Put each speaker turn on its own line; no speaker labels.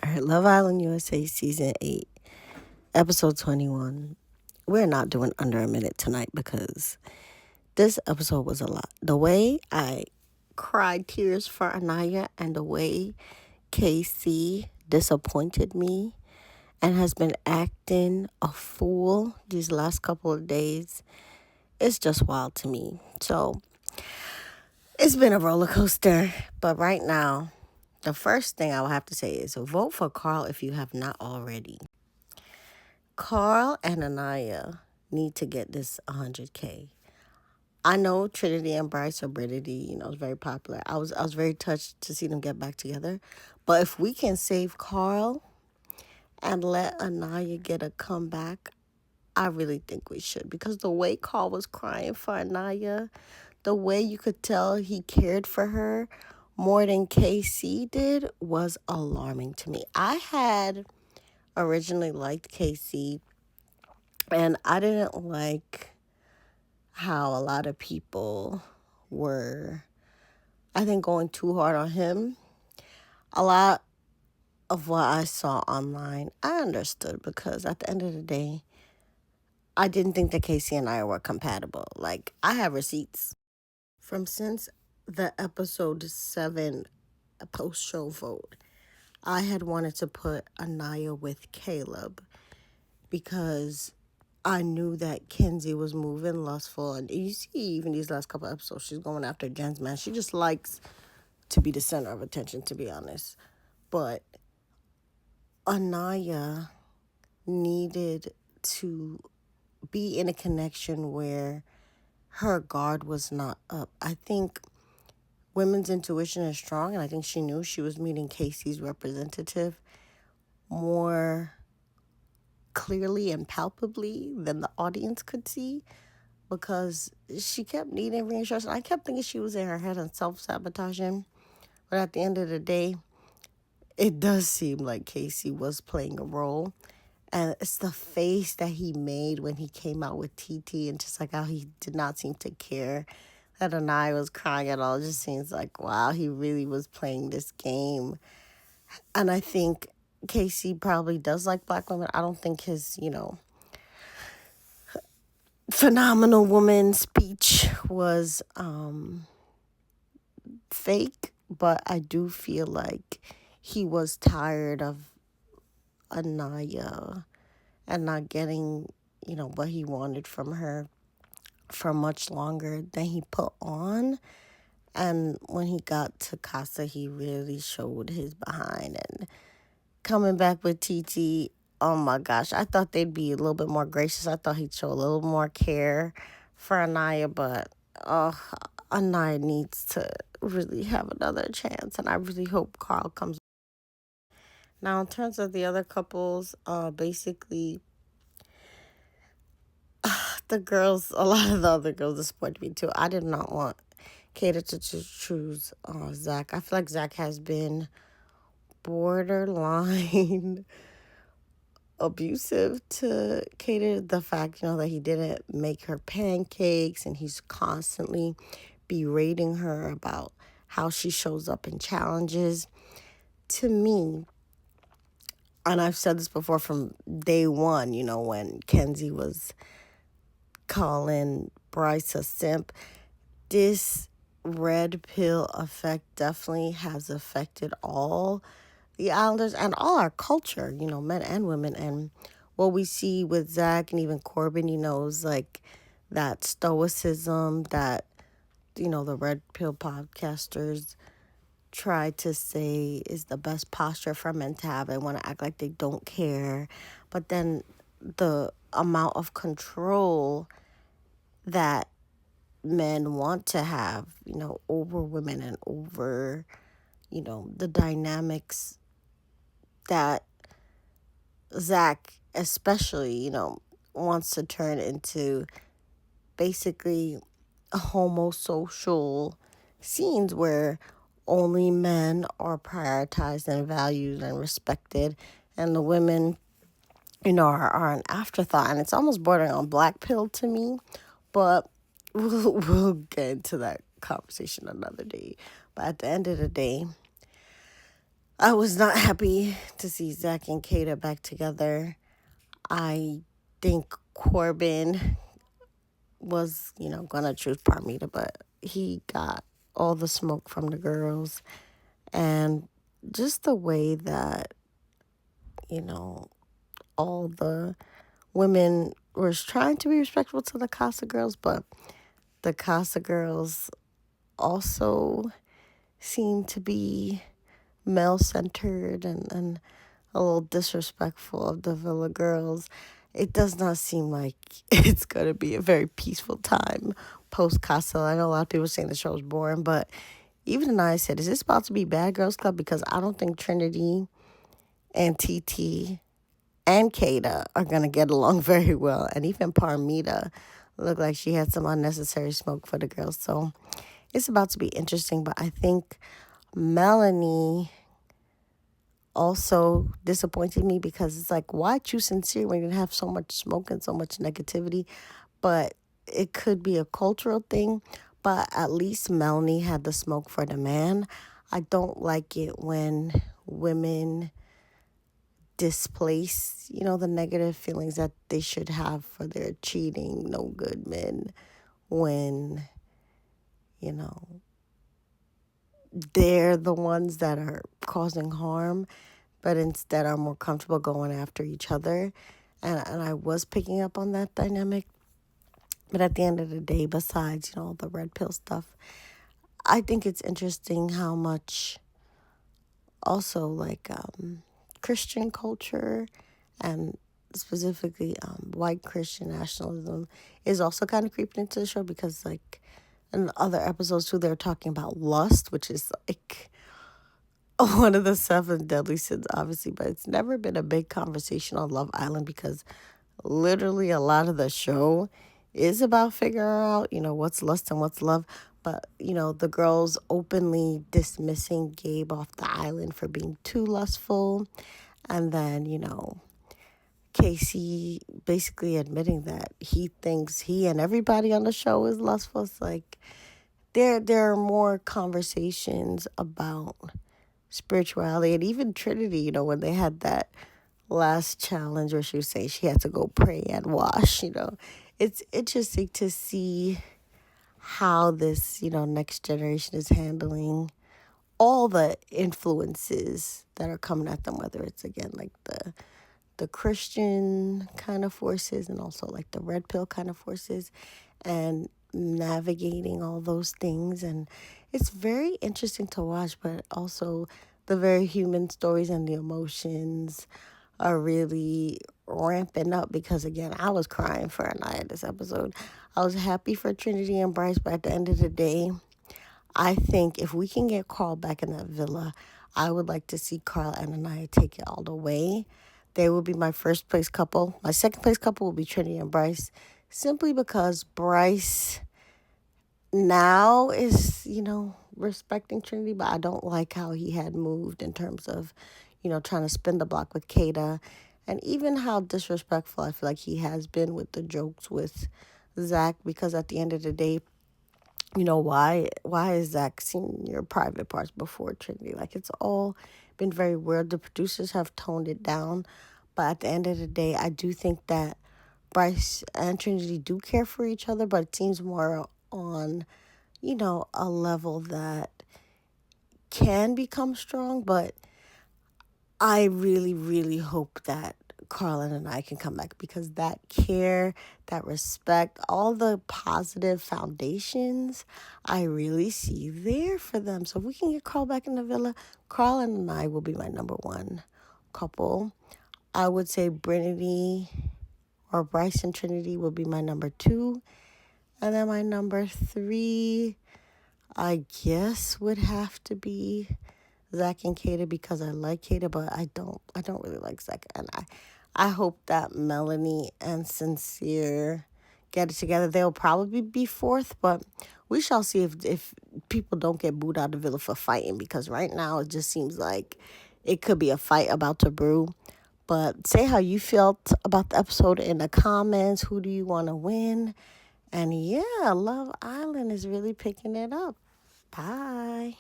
All right, Love Island USA Season 8, Episode 21. We're not doing under a minute tonight because this episode was a lot. The way I cried tears for Anaya and the way KC disappointed me and has been acting a fool these last couple of days, it's just wild to me. So it's been a roller coaster, but right now, the first thing I will have to say is vote for Carl if you have not already. Carl and Anaya need to get this 100K. I know Trinity and Bryce are Brittany, it's very popular. I was very touched to see them get back together. But if we can save Carl and let Anaya get a comeback, I really think we should. Because the way Carl was crying for Anaya, the way you could tell he cared for her more than KC did was alarming to me. I had originally liked KC, and I didn't like how a lot of people were, I think, going too hard on him. A lot of what I saw online, I understood because at the end of the day, I didn't think that Casey and I were compatible. Like, I have receipts from since the episode 7 post-show vote. I had wanted to put Anaya with Caleb because I knew that Kenzie was moving lustful. And you see, even these last couple episodes, she's going after Jen's man. She just likes to be the center of attention, to be honest. But Anaya needed to be in a connection where her guard was not up. I think women's intuition is strong, and I think she knew she was meeting Casey's representative more clearly and palpably than the audience could see, because she kept needing reassurance. I kept thinking she was in her head and self-sabotaging. But at the end of the day, it does seem like Casey was playing a role. And it's the face that he made when he came out with TT, and just like how he did not seem to care that Anaya was crying at all. It just seems like, wow, he really was playing this game. And I think Casey probably does like black women. I don't think his, phenomenal woman speech was fake, but I do feel like he was tired of Anaya and not getting, what he wanted from her for much longer than he put on. And when he got to Casa, he really showed his behind. And coming back with TT, oh my gosh, I thought they'd be a little bit more gracious. I thought he'd show a little more care for Anaya, but Anaya needs to really have another chance. And I really hope Carl comes. Now, in terms of the other couples, basically, a lot of the other girls disappointed me too. I did not want Kata to choose Zach. I feel like Zach has been borderline abusive to Kata. The fact, that he didn't make her pancakes, and he's constantly berating her about how she shows up in challenges. To me, and I've said this before from day one, when Kenzie was calling Bryce a simp, this red pill effect definitely has affected all the Islanders and all our culture, men and women. And what we see with Zach and even Corbin, is like that stoicism that, the red pill podcasters try to say is the best posture for men to have. They want to act like they don't care. But then the amount of control that men want to have, over women and over, the dynamics that Zach especially, wants to turn into basically homosocial scenes where only men are prioritized and valued and respected, and the women, are an afterthought. And it's almost bordering on black pill to me, but we'll get into that conversation another day. But at the end of the day, I was not happy to see Zach and Kata back together. I think Corbin was, gonna choose Parmita, but he got all the smoke from the girls. And just the way that, you know, all the women was trying to be respectful to the Casa girls, but the Casa girls also seem to be male centered and a little disrespectful of the Villa girls. It does not seem like it's going to be a very peaceful time post Casa. I know a lot of people saying the show is boring, but even I said, is this about to be Bad Girls Club? Because I don't think Trinity and TT and Kata are going to get along very well. And even Parmita looked like she had some unnecessary smoke for the girls. So it's about to be interesting. But I think Melanie also disappointed me because it's like, why choose sincere when you have so much smoke and so much negativity? But it could be a cultural thing. But at least Melanie had the smoke for the man. I don't like it when women displace, the negative feelings that they should have for their cheating, no good men when, you know, they're the ones that are causing harm, but instead are more comfortable going after each other. And I was picking up on that dynamic. But at the end of the day, besides, the red pill stuff, I think it's interesting how much also like Christian culture and specifically white Christian nationalism is also kind of creeping into the show because like in other episodes too they're talking about lust, which is like one of the seven deadly sins obviously, but it's never been a big conversation on Love Island because literally a lot of the show is about figuring out, what's lust and what's love. But, the girls openly dismissing Gabe off the island for being too lustful. And then, Casey basically admitting that he thinks he and everybody on the show is lustful. It's like there are more conversations about spirituality and even Trinity, when they had that last challenge where she was saying she had to go pray and wash. It's interesting to see how this, next generation is handling all the influences that are coming at them, whether it's again like the Christian kind of forces and also like the red pill kind of forces and navigating all those things. And it's very interesting to watch, but also the very human stories and the emotions are really ramping up because again, I was crying for Anaya this episode. I was happy for Trinity and Bryce, but at the end of the day, I think if we can get Carl back in that villa, I would like to see Carl and Anaya take it all the way. They will be my first place couple. My second place couple will be Trinity and Bryce, simply because Bryce now is, respecting Trinity, but I don't like how he had moved in terms of, trying to spin the block with Kata. And even how disrespectful I feel like he has been with the jokes with Zach, because at the end of the day, why is Zach seeing your private parts before Trinity? Like it's all been very weird. The producers have toned it down, but at the end of the day, I do think that Bryce and Trinity do care for each other, but it seems more on, a level that can become strong. But I really, really hope that Carlin and I can come back because that care, that respect, all the positive foundations I really see there for them. So if we can get Carl back in the villa, Carlin and I will be my number one couple. I would say Trinity or Bryce and Trinity will be my number two. And then my number three, I guess, would have to be Zach and Kata because I like Kata, but I don't really like Zach. And I hope that Melanie and Sincere get it together. They'll probably be fourth, but we shall see if people don't get booed out of the villa for fighting because right now it just seems like it could be a fight about to brew. But say how you felt about the episode in the comments. Who do you want to win? And yeah, Love Island is really picking it up. Bye.